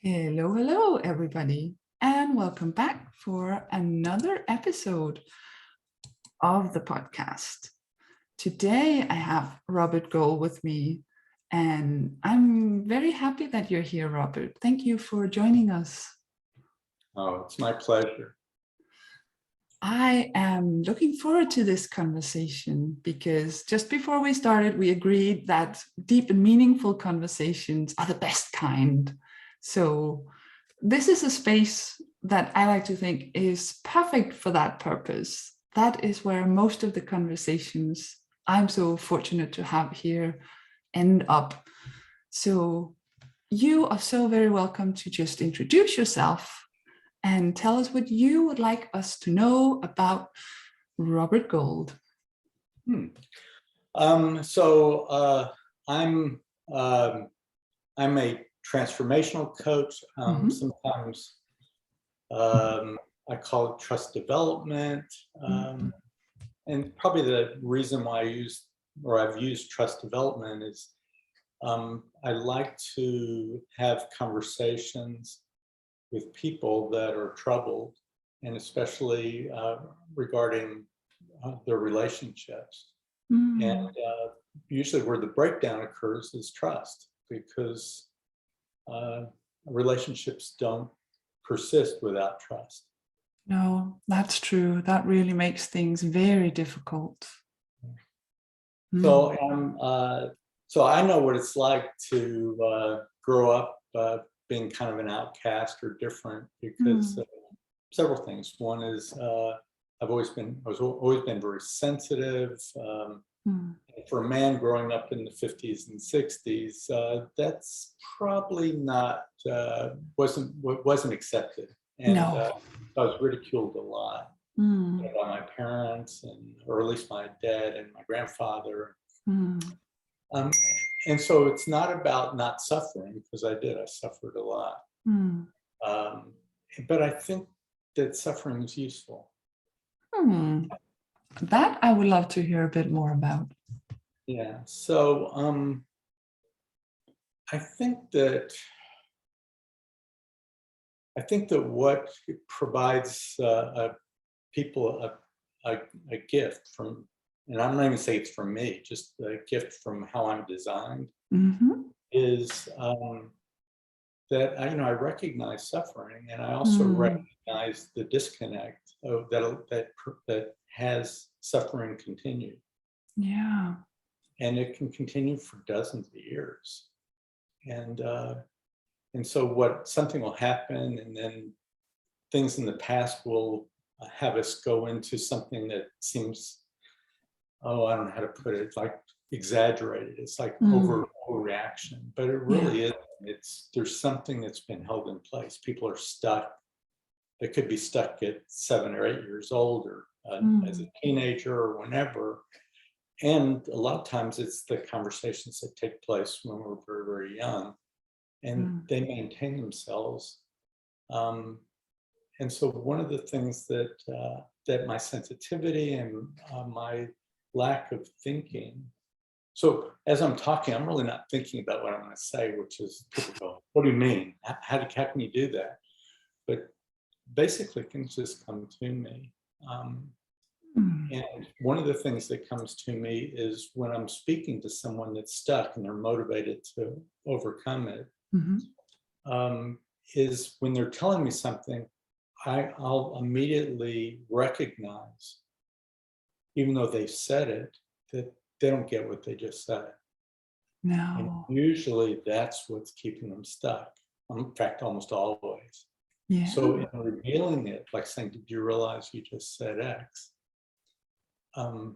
Hello, hello, everybody, and welcome back for another episode of the podcast. Today, I have Robert Gold with me, and I'm very happy that you're here, Robert. Thank you for joining us. Oh, it's my pleasure. I am looking forward to this conversation because just before we started, we agreed that deep and meaningful conversations are the best kind. So this is a space that I like to think is perfect for that purpose. That is where most of the conversations I'm so fortunate to have here end up. So you are so very welcome to just introduce yourself and tell us what you would like us to know about Robert Gold. I'm a transformational coach. Sometimes I call it trust development. And probably the reason why I've used trust development is I like to have conversations with people that are troubled, and especially regarding their relationships. And usually where the breakdown occurs is trust, because relationships don't persist without trust. No, that's true. That really makes things very difficult. So I know what it's like to grow up being kind of an outcast or different because several things. One is I've always been very sensitive. For a man growing up in the 50s and 60s, that's probably not wasn't accepted, and I was ridiculed a lot by my parents, or at least my dad and my grandfather. And so it's not about not suffering, because I suffered a lot. But I think that suffering is useful. That I would love to hear a bit more about. Yeah, so I think that what provides people a gift from, and I'm not even saying it's from me, just a gift from how I'm designed, is that I recognize suffering, and I also recognize the disconnect that has suffering continue. Yeah. And it can continue for dozens of years. And so something will happen, and then things in the past will have us go into something that seems, I don't know how to put it, like exaggerated. It's like overreaction, but it really is. There's something that's been held in place. People are stuck. They could be stuck at 7 or 8 years old, or as a teenager, or whenever. And a lot of times it's the conversations that take place when we're very, very young, and they maintain themselves. And so one of the things that my sensitivity and my lack of thinking. So as I'm talking, I'm really not thinking about what I'm going to say, which is people go, "What do you mean? How can you do that?" But basically things just come to me. And one of the things that comes to me is when I'm speaking to someone that's stuck and they're motivated to overcome it, is when they're telling me something, I'll immediately recognize, even though they've said it, that they don't get what they just said. No. And usually that's what's keeping them stuck. In fact, almost always. Yeah. So in revealing it, like saying, "Did you realize you just said X?" all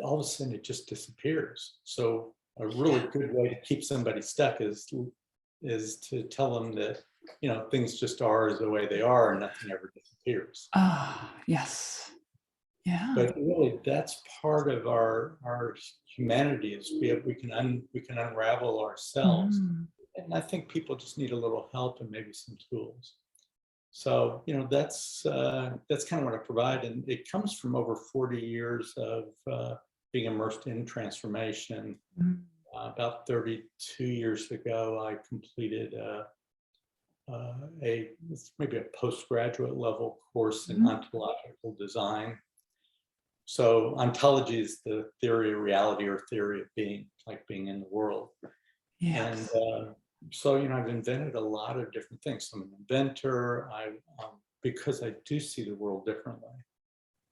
of a sudden it just disappears. So a really good way to keep somebody stuck is to tell them that things just are the way they are, and nothing ever disappears. Yes. Yeah. But really, that's part of our humanity, is we can unravel ourselves, and I think people just need a little help and maybe some tools. So that's kind of what I provide, and it comes from over 40 years of being immersed in transformation. About 32 years ago, I completed maybe a postgraduate level course in Mhm. ontological design. So ontology is the theory of reality or theory of being, like being in the world. And Yes. so, I've invented a lot of different things. I'm an inventor. Because I do see the world differently.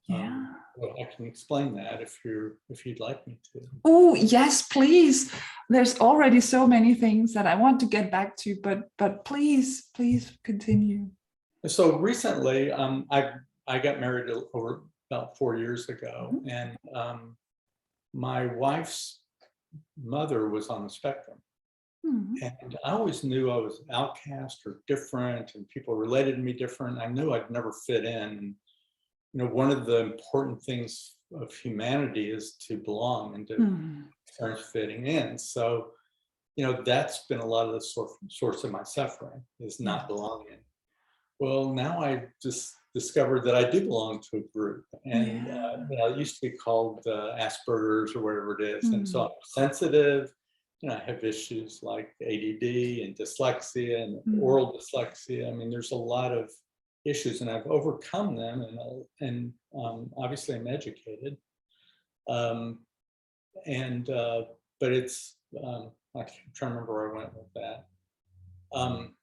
Yeah. Well, I can explain that if you'd like me to. Oh, yes, please. There's already so many things that I want to get back to, but please continue. So recently, I got married over about 4 years ago, Mhm. and my wife's mother was on the spectrum. Mhm. And I always knew I was outcast or different, and people related to me different. I knew I'd never fit in. And, one of the important things of humanity is to belong and to Mhm. start fitting in. So, that's been a lot of the source of my suffering, is not Yes. belonging. Well, now I just discovered that I do belong to a group, and Yeah. it used to be called Asperger's or whatever it is, and so Mhm. I'm sensitive. I have issues like ADD and dyslexia and Mhm. oral dyslexia. I mean, there's a lot of issues, and I've overcome them, and obviously I'm educated, um, and but it's I'm trying to remember where I went with that. Um,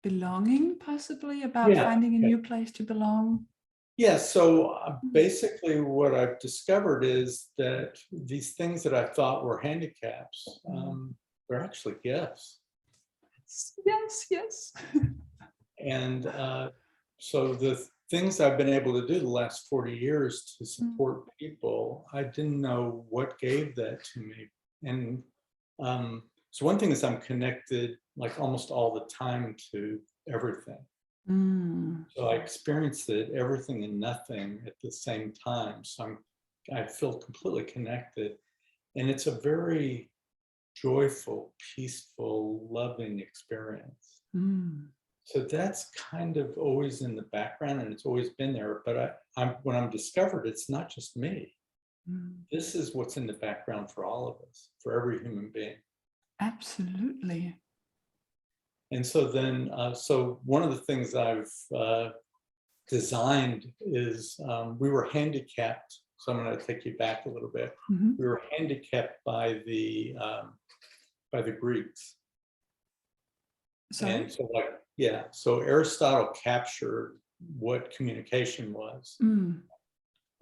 Belonging, possibly, about yeah. finding a new place to belong. Yeah, so Mhm. basically what I've discovered is that these things that I thought were handicaps, Mhm. they're actually gifts. Yes, yes. And so the things I've been able to do the last 40 years to Mhm. support people, I didn't know what gave that to me. And so one thing is I'm connected like almost all the time to everything. Mm. So I experienced it, everything and nothing at the same time. So I feel completely connected. And it's a very joyful, peaceful, loving experience. Mm. So that's kind of always in the background, and it's always been there. But when I'm discovered, it's not just me. Mm. This is what's in the background for all of us, for every human being. Absolutely. And so then, so one of the things I've designed is we were handicapped. So I'm going to take you back a little bit. Mhm. We were handicapped by the Greeks, Sorry? and so so Aristotle captured what communication was, Mm.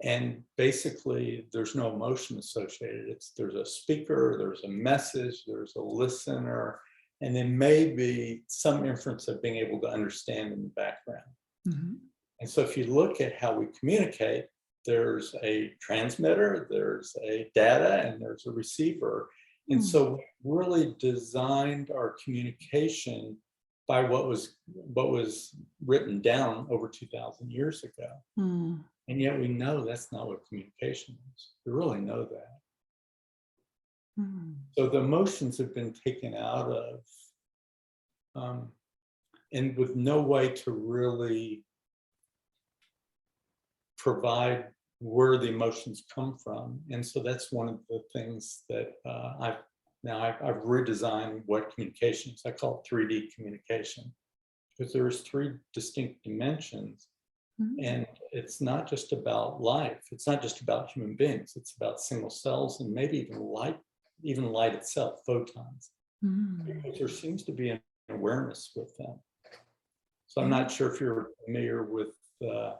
and basically there's no emotion associated. There's a speaker, there's a message, there's a listener, and then maybe some inference of being able to understand in the background. Mhm. And so if you look at how we communicate, there's a transmitter, there's a data, and there's a receiver. And Mm. so we really designed our communication by what was written down over 2,000 years ago. Mm. And yet we know that's not what communication is. We really know that. Mm. So the emotions have been taken out of, and with no way to really provide where the emotions come from. And so that's one of the things that I've redesigned what communication is. I call it 3D communication, because there's 3 distinct dimensions. Mm. And it's not just about life. It's not just about human beings. It's about single cells and maybe even light itself, photons. Mm. Because there seems to be an awareness with them. So I'm Yeah. not sure if you're familiar with the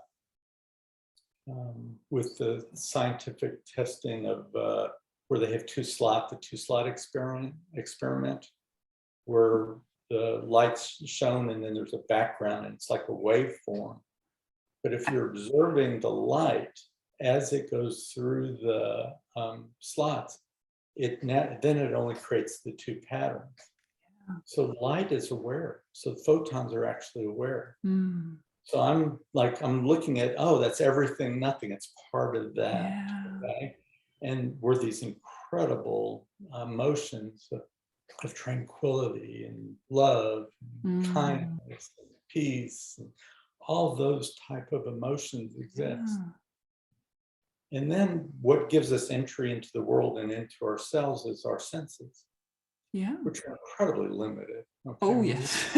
scientific testing of where they have the 2-slot experiment, where the light's shown and then there's a background and it's like a waveform. But if you're observing the light as it goes through the slots, then it only creates the 2 patterns. So light is aware. So photons are actually aware. Mm. So I'm looking at, oh, that's everything, nothing. It's part of that. Yeah. Okay. And we're these incredible emotions of tranquility and love, and Mm. kindness, and peace, and all those type of emotions exist. Yeah. And then what gives us entry into the world and into ourselves is our senses, Yeah. which are incredibly limited. Okay. Oh, We yes.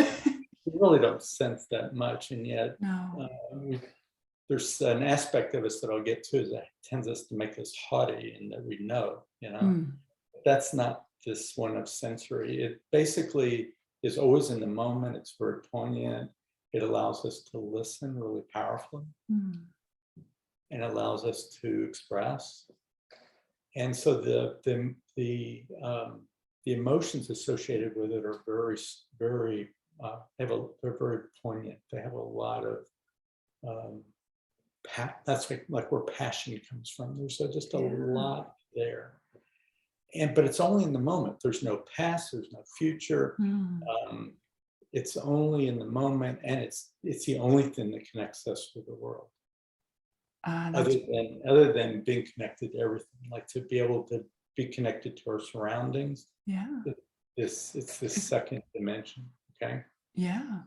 we really don't sense that much, and yet No. there's an aspect of us that I'll get to that tends us to make us haughty and that we know, That's not this one of sensory. It basically is always in the moment. It's very poignant. It allows us to listen really powerfully, and allows us to express. And so the emotions associated with it are very, very they're very poignant. They have a lot of that's like where passion comes from. There's just a lot there, but it's only in the moment. There's no past. There's no future. It's only in the moment, and it's the only thing that connects us with the world. Other than being connected to everything, like to be able to be connected to our surroundings. It's this second dimension. Okay. Yeah,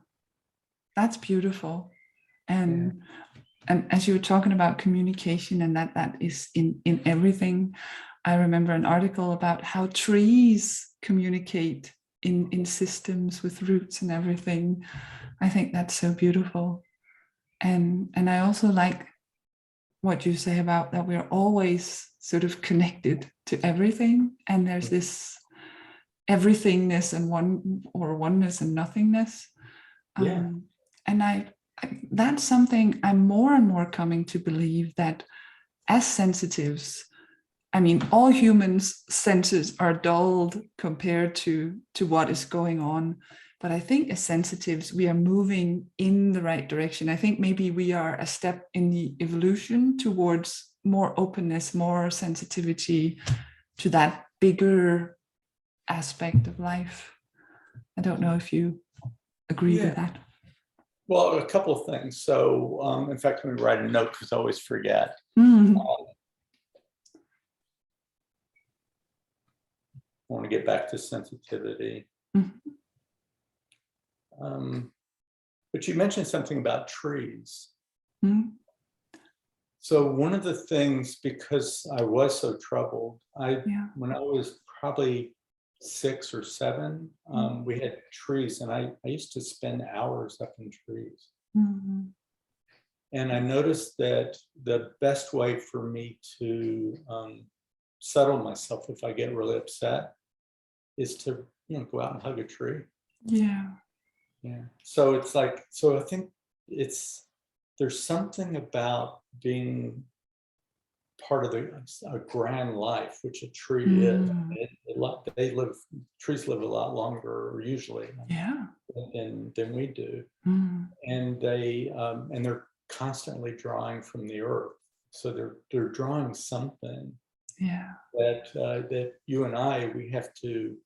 that's beautiful. And as you were talking about communication and that is in everything, I remember an article about how trees communicate in systems with roots and everything. I think that's so beautiful. And I also like what you say about that we're always sort of connected to everything, and there's this everythingness and oneness and nothingness. And that's something I'm more and more coming to believe, that as sensitives, I mean, all humans' senses are dulled compared to what is going on. But I think as sensitives, we are moving in the right direction. I think maybe we are a step in the evolution towards more openness, more sensitivity to that bigger aspect of life. I don't know if you agree with that. Well, a couple of things. So, in fact, let me write a note because I always forget. I want to get back to sensitivity. But you mentioned something about trees. So one of the things, because I was so troubled, when I was probably 6 or 7, we had trees, and I used to spend hours up in trees. And I noticed that the best way for me to settle myself if I get really upset is to go out and hug a tree. So it's like, so I think there's something about being part of a grand life, which a tree is. Trees live a lot longer, usually, than we do, and they're constantly drawing from the earth. So they're drawing something that you and we have to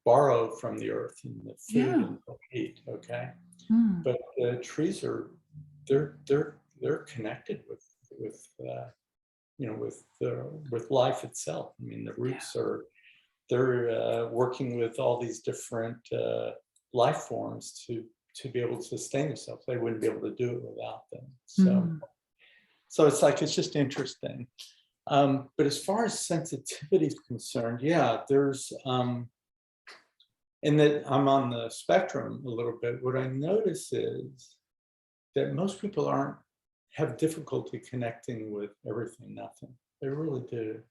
borrow from the earth in the food and the heat. Okay, but the trees they're connected with life itself. I mean, the roots they're working with all these different life forms to be able to sustain themselves. They wouldn't be able to do it without them. So it's just interesting. But as far as sensitivity is concerned, there's and that I'm on the spectrum a little bit. What I notice is that most people have difficulty connecting with everything, nothing. They really do.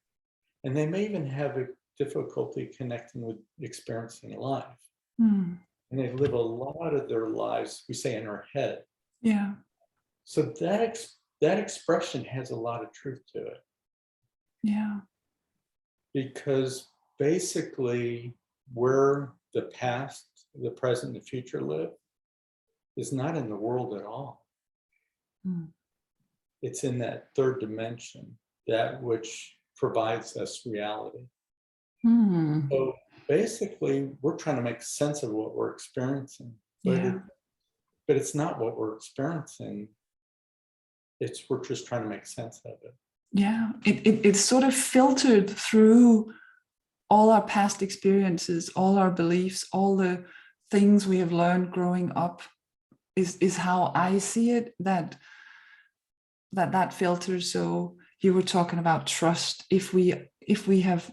And they may even have a difficulty connecting with experiencing life. And they live a lot of their lives, we say, in our head. So that expression has a lot of truth to it. Because basically where the past, the present, and the future live is not in the world at all. It's in that third dimension, that which provides us reality. So basically, we're trying to make sense of what we're experiencing, but it's not what we're experiencing. We're just trying to make sense of it. It's sort of filtered through all our past experiences, all our beliefs, all the things we have learned growing up is how I see it, that filter. So you were talking about trust. If we have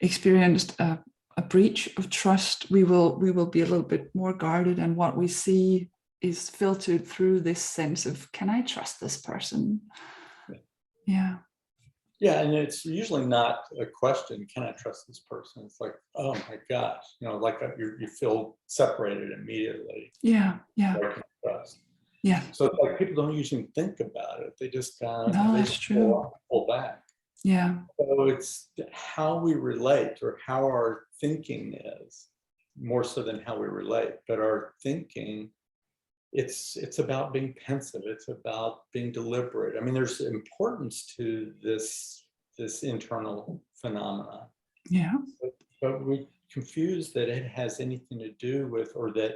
experienced a a breach of trust, we will be a little bit more guarded, and what we see is filtered through this sense of, can I trust this person? Yeah. Yeah, and it's usually not a question, can I trust this person? It's like, oh my gosh, like you feel separated immediately. Yeah, yeah. Like trust. Yeah. So it's like people don't usually think about it. They just kind of, No, they that's just true. pull back. Yeah. So it's how we relate, or how our thinking is, more so than how we relate. But our thinking, it's about being pensive. It's about being deliberate. I mean, there's importance to this internal phenomena. Yeah. But we confuse that it has anything to do with, or that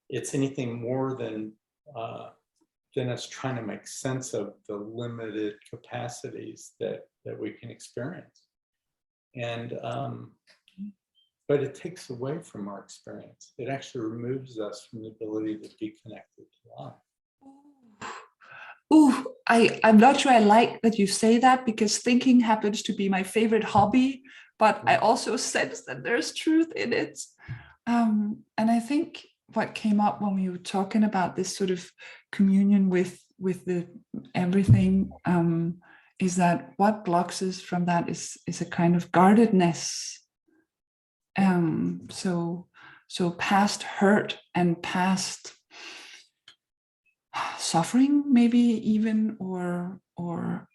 it's anything more than us trying to make sense of the limited capacities that we can experience. And but it takes away from our experience. It actually removes us from the ability to be connected to life. Ooh, I'm not sure I like that you say that, because thinking happens to be my favorite hobby, but I also sense that there's truth in it. And I think what came up when we were talking about this sort of communion with the everything, is that what blocks us from that is a kind of guardedness. So past hurt and past suffering, maybe even, or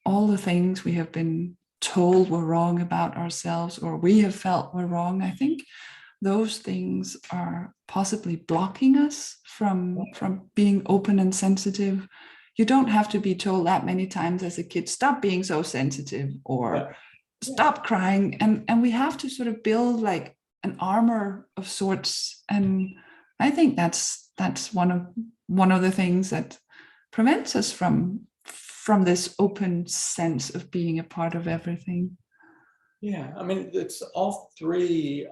all the things we have been told were wrong about ourselves, or we have felt were wrong. I think those things are possibly blocking us from being open and sensitive. You don't have to be told that many times as a kid, stop being so sensitive, or stop crying. And we have to sort of build like an armor of sorts. And I think that's one of the things that prevents us from this open sense of being a part of everything. Yeah, I mean, it's all three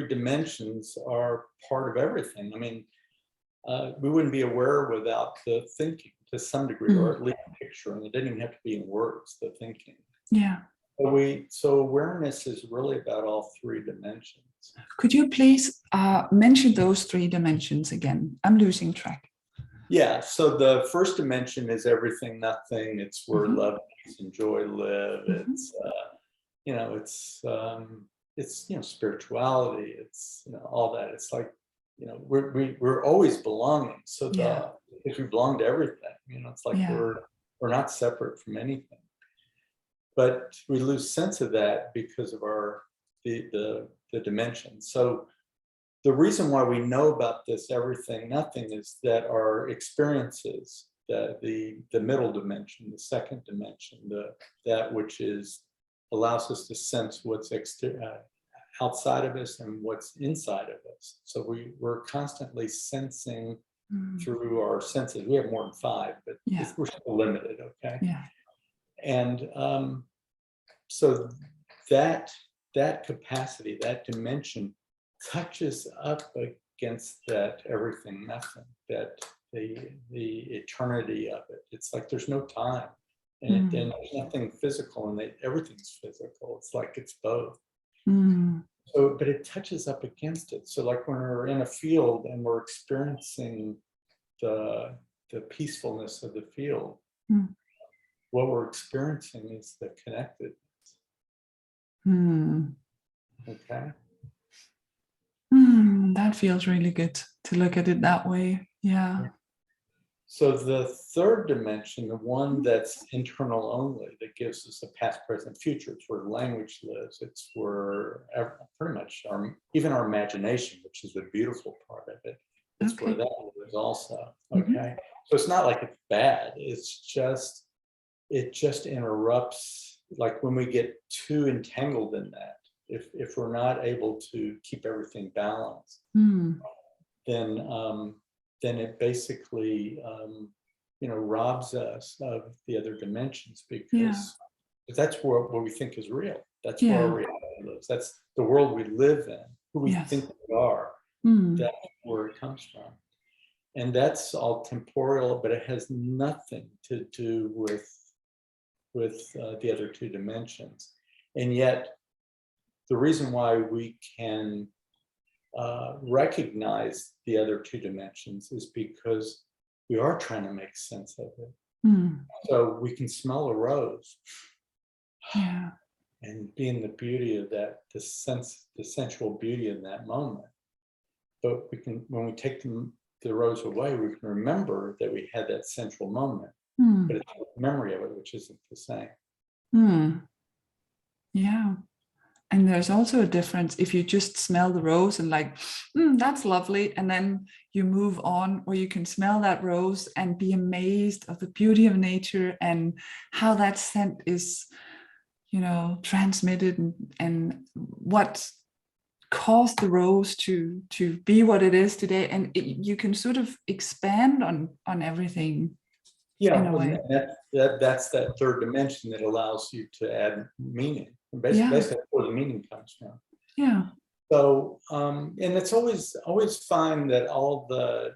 dimensions are part of everything. I mean, we wouldn't be aware without the thinking to some degree, or at least picture, and it didn't even have to be in words, the thinking. Yeah. So awareness is really about all three dimensions. Could you please mention those three dimensions again? I'm losing track. Yeah, so the first dimension is everything, nothing. It's where love, peace, and joy live. It's it's spirituality. It's all that. It's like we're always belonging. So if we belong to everything, it's like we're not separate from anything. But we lose sense of that because of the dimension. So the reason why we know about this everything, nothing, is that our experiences, the middle dimension, the second dimension, that which allows us to sense what's outside of us and what's inside of us. So we're constantly sensing through our senses. We have more than 5, but we're still limited, okay? Yeah. And so that capacity, that dimension, touches up against that everything, nothing, that the eternity of it. It's like there's no time, and there's nothing physical, and everything's physical. It's like it's both. So, but it touches up against it. So, like when we're in a field and we're experiencing the peacefulness of the field, what we're experiencing is the connectedness. Okay. That feels really good to look at it that way. Yeah. So the third dimension, the one that's internal only, that gives us a past, present, future, it's where language lives. It's where pretty much even our imagination, which is the beautiful part of it, it's where that lives also. Okay. So it's not like it's bad. It's just, it just interrupts, like when we get too entangled in that, if we're not able to keep everything balanced, then it basically robs us of the other dimensions, because that's what we think is real. That's where our reality lives. That's the world we live in, who we think we are. That's where it comes from. And that's all temporal, but it has nothing to do with the other two dimensions. And yet the reason why we can recognize the other two dimensions is because we are trying to make sense of it. So we can smell a rose, Yeah. and be in the beauty of that, the sensual beauty in that moment. But we can, when we take the rose away, we can remember that we had that central moment, but it's the memory of it, which isn't the same. Yeah. And there's also a difference if you just smell the rose and like, that's lovely. And then you move on, or you can smell that rose and be amazed of the beauty of nature and how that scent is, you know, transmitted, and what caused the rose to be what it is today. And you can sort of expand on everything. Yeah, in a way. that's that third dimension that allows you to add meaning. Basically, that's where the meaning comes from. Yeah. So, and it's always fine that all the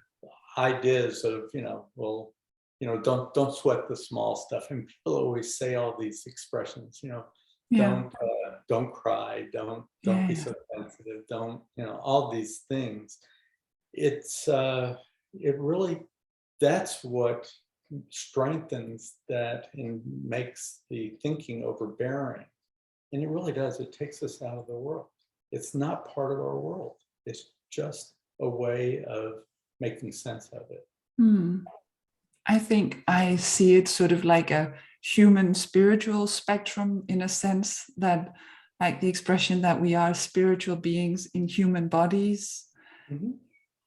ideas of, well, don't sweat the small stuff. And people always say all these expressions, don't cry, don't be so sensitive, don't, all these things. It's it really, that's what strengthens that and makes the thinking overbearing. And it really does. It takes us out of the world. It's not part of our world. It's just a way of making sense of it. I think I see it sort of like a human spiritual spectrum, in a sense that, like the expression that we are spiritual beings in human bodies.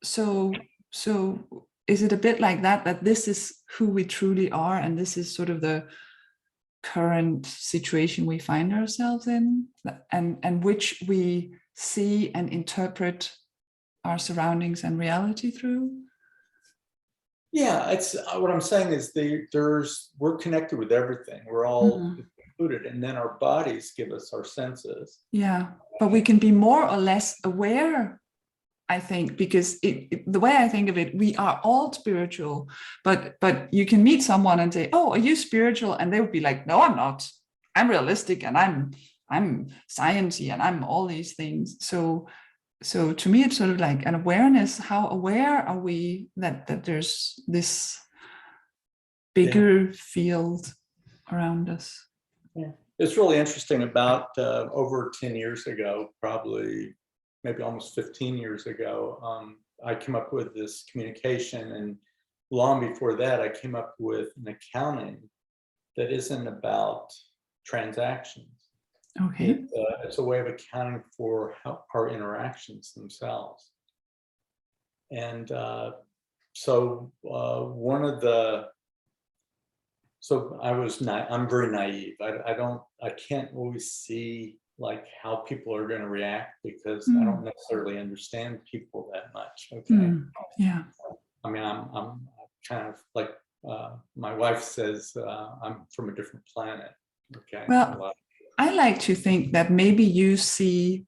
So is it a bit like that this is who we truly are, and this is sort of the current situation we find ourselves in, and which we see and interpret our surroundings and reality through? Yeah, it's what I'm saying is we're connected with everything. We're all included, and then our bodies give us our senses. Yeah, but we can be more or less aware, I think, because the way I think of it, we are all spiritual, but you can meet someone and say, "Oh, are you spiritual?" And they would be like, "No, I'm not. I'm realistic, and I'm sciencey, and I'm all these things." So to me, it's sort of like an awareness. How aware are we that there's this bigger field around us? Yeah, it's really interesting. About over 10 years ago, probably maybe almost 15 years ago, I came up with this communication, and long before that, I came up with an accounting that isn't about transactions. Okay. It's a way of accounting for our interactions themselves. And so I'm very naive. I can't always see like how people are going to react, because I don't necessarily understand people that much. Okay. Yeah. I mean, I'm kind of like my wife says, I'm from a different planet. Okay. Well, I like to think that maybe you see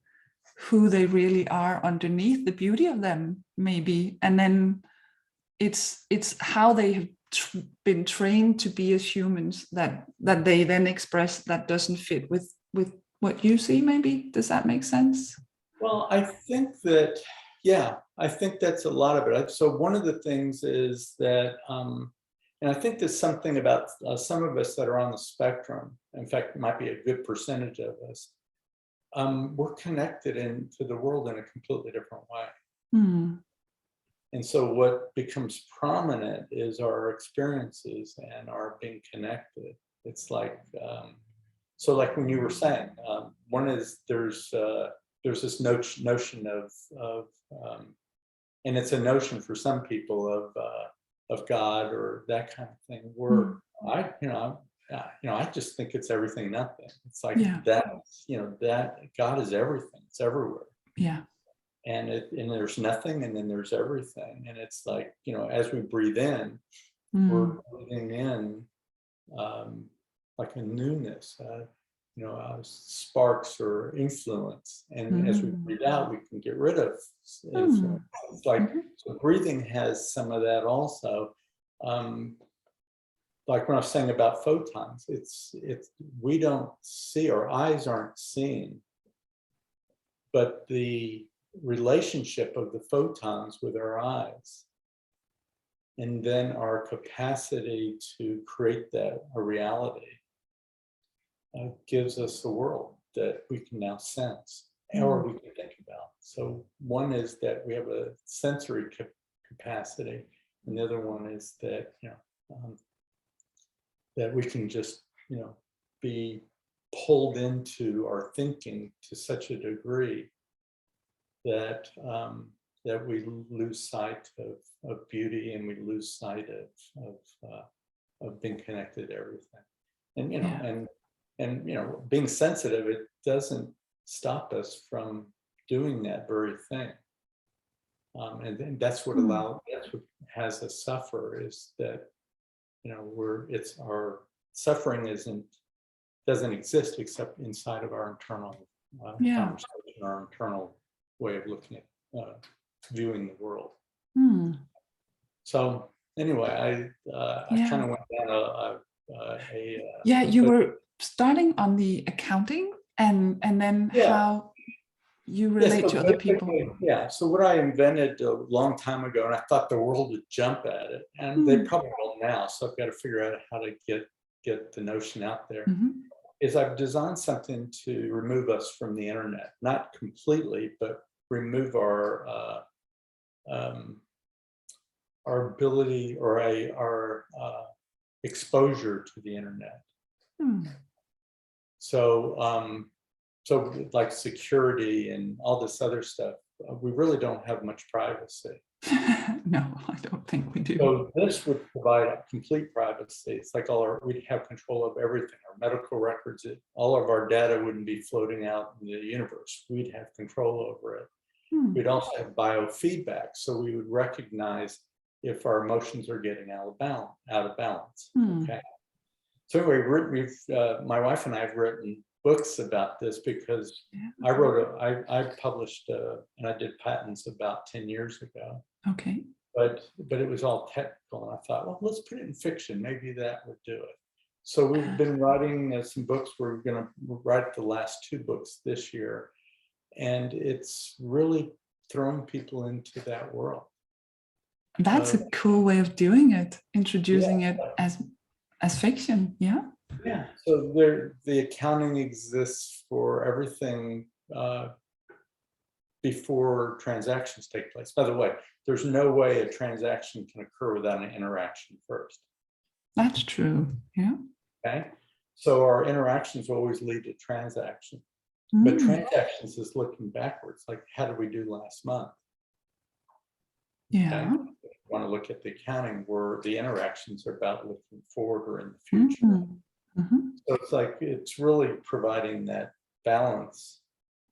who they really are underneath, the beauty of them, maybe, and then it's how they have been trained to be as humans that they then express that doesn't fit with what you see. Maybe, does that make sense? Well, I think that, yeah, I think that's a lot of it. So one of the things is that, and I think there's something about some of us that are on the spectrum, in fact, it might be a good percentage of us, we're connected into the world in a completely different way. And so what becomes prominent is our experiences and our being connected. It's like, so like when you were saying, one is there's this notion of and it's a notion for some people of God or that kind of thing, where I just think it's everything, nothing. It's like that, that God is everything. It's everywhere. Yeah. And there's nothing, and then there's everything. And it's like, as we breathe in, we're breathing in like a newness, sparks or influence. And as we breathe out, we can get rid of influence. It's like, so breathing has some of that also. Like when I was saying about photons, it's we don't see, our eyes aren't seeing but the relationship of the photons with our eyes, and then our capacity to create that a reality, gives us the world that we can now sense or we can think about. So one is that we have a sensory capacity, and the other one is that that we can just be pulled into our thinking to such a degree that that we lose sight of beauty, and we lose sight of being connected to everything. And and being sensitive, it doesn't stop us from doing that very thing. And that's what that's what has us suffer, is that it's our suffering doesn't exist except inside of our internal conversation, our internal way of looking at viewing the world. So anyway, I kind of went down you were starting on the accounting and then how you relate to other people. Yeah, so what I invented a long time ago, and I thought the world would jump at it, and they probably will now, so I've got to figure out how to get the notion out there, is I've designed something to remove us from the internet, not completely, but remove our ability or our exposure to the internet. So so like security and all this other stuff, we really don't have much privacy. No, I don't think we do. So this would provide complete privacy. It's like we'd have control of everything. Our medical records, all of our data wouldn't be floating out in the universe. We'd have control over it. We'd also have biofeedback, so we would recognize if our emotions are getting out of balance. Okay. So anyway, my wife and I have written books about this because I published and I did patents about 10 years ago. Okay. But it was all technical, and I thought, well, let's put it in fiction. Maybe that would do it. So we've been writing some books. We're going to write the last 2 books this year, and it's really throwing people into that world. That's a cool way of doing it, introducing it as fiction. Yeah. So the accounting exists for everything before transactions take place. By the way, there's no way a transaction can occur without an interaction first. That's true. Yeah. Okay. So our interactions always lead to transaction. But transactions is looking backwards, like how did we do last month? Yeah. Okay? If you want to look at the accounting, where the interactions are about looking forward or in the future. So it's like it's really providing that balance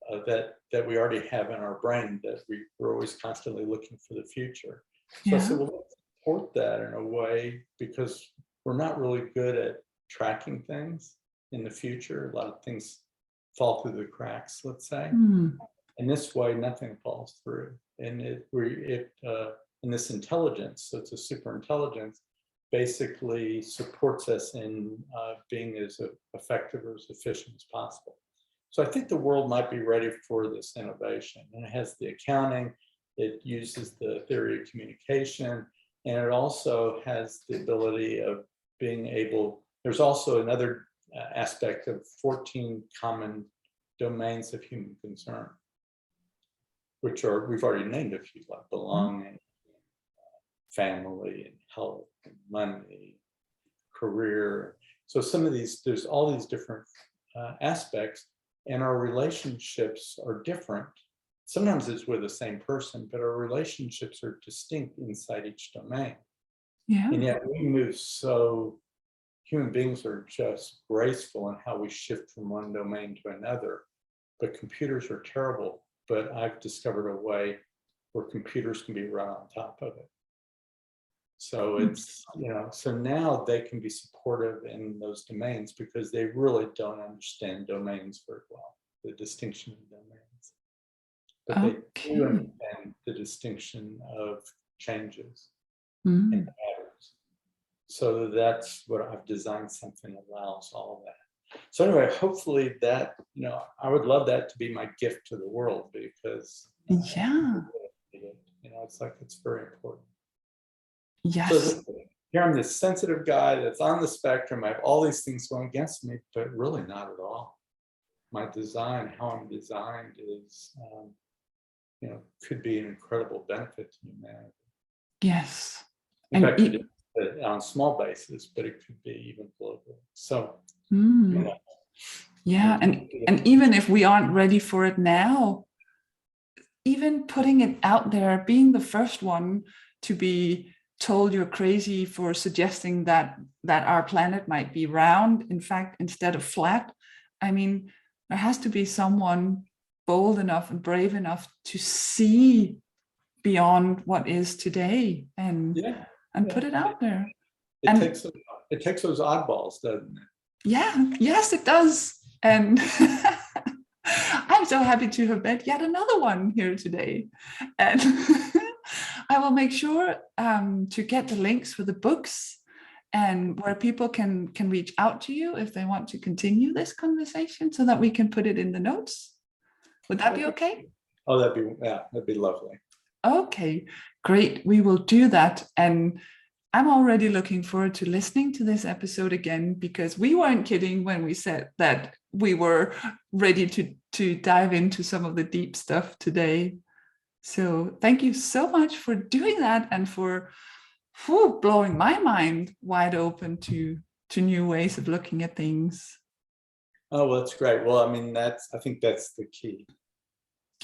that we already have in our brain, that we're always constantly looking for the future. So I said, well, let's support that in a way, because we're not really good at tracking things in the future. A lot of things fall through the cracks, let's say. In this way, nothing falls through. And in this intelligence, so it's a super intelligence, basically supports us in being as effective or as efficient as possible. So I think the world might be ready for this innovation. And it has the accounting, it uses the theory of communication, and it also has the ability of being able, there's also another aspect of 14 common domains of human concern, which are, we've already named a few, like belonging, family, and health, and money, career. So some of these, there's all these different aspects, and our relationships are different. Sometimes it's with the same person, but our relationships are distinct inside each domain. Yeah. And yet we move so, human beings are just graceful in how we shift from one domain to another, but computers are terrible. But I've discovered a way where computers can be right on top of it. So it's, so now they can be supportive in those domains because they really don't understand domains very well, the distinction of domains. But they do understand the distinction of changes and patterns. So that's what I've designed, something that allows all of that. So anyway, hopefully that, I would love that to be my gift to the world, because Yeah. it's like, it's very important. Yes. So here I'm this sensitive guy that's on the spectrum. I have all these things going against me, but really not at all. My design, how I'm designed is, could be an incredible benefit to humanity. Yes. In fact, it is on a small basis, but it could be even global. So, yeah, and even if we aren't ready for it now, even putting it out there, being the first one to be told you're crazy for suggesting that our planet might be round, in fact, instead of flat. I mean, there has to be someone bold enough and brave enough to see beyond what is today and put it out there. It takes those oddballs, doesn't it? Yeah, yes, it does. And I'm so happy to have met yet another one here today. And I will make sure to get the links for the books and where people can reach out to you if they want to continue this conversation, so that we can put it in the notes. Would that be okay? Oh, that'd be lovely. Okay, great. We will do that. And I'm already looking forward to listening to this episode again, because we weren't kidding when we said that we were ready to dive into some of the deep stuff today. So thank you so much for doing that and for blowing my mind wide open to new ways of looking at things. Oh, well, that's great. Well, I mean, I think that's the key.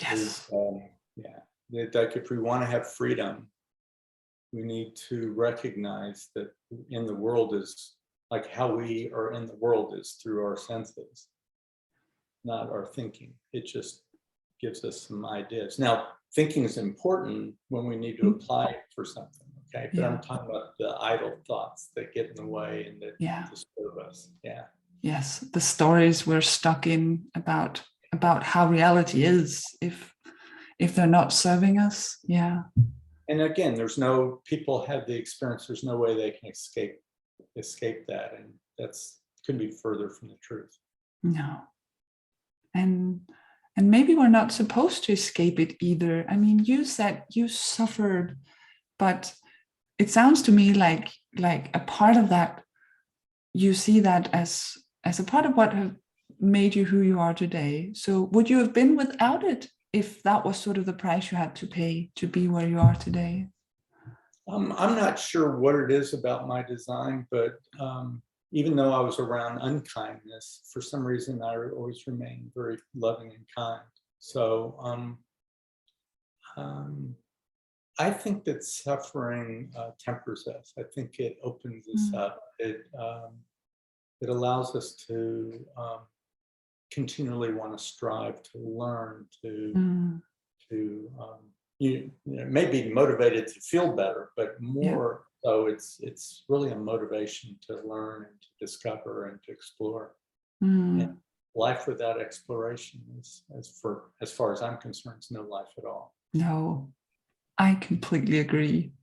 Yes. Like, if we want to have freedom, we need to recognize that in the world is, like, how we are in the world is through our senses, not our thinking. It just gives us some ideas. Now, thinking is important when we need to apply it for something, okay? But I'm talking about the idle thoughts that get in the way and that disturb us. Yeah. Yes, the stories we're stuck in about how reality is, if they're not serving us. Yeah. And again, people have the experience, there's no way they can escape that. And that's couldn't be further from the truth. No. And maybe we're not supposed to escape it either. I mean, you said you suffered, but it sounds to me like a part of that, you see that as a part of what have made you who you are today. So would you have been without it if that was sort of the price you had to pay to be where you are today? I'm not sure what it is about my design, but even though I was around unkindness, for some reason I always remained very loving and kind. So I think that suffering tempers us. I think it opens us up. It allows us to continually want to strive to learn, maybe motivated to feel better, but more so it's really a motivation to learn and to discover and to explore. And life without exploration is, as far as I'm concerned, is no life at all. No, I completely agree.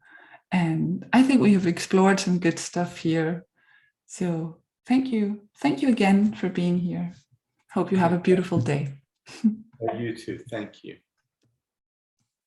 And I think we have explored some good stuff here. So thank you. Thank you again for being here. Hope you have a beautiful day. You too. Thank you.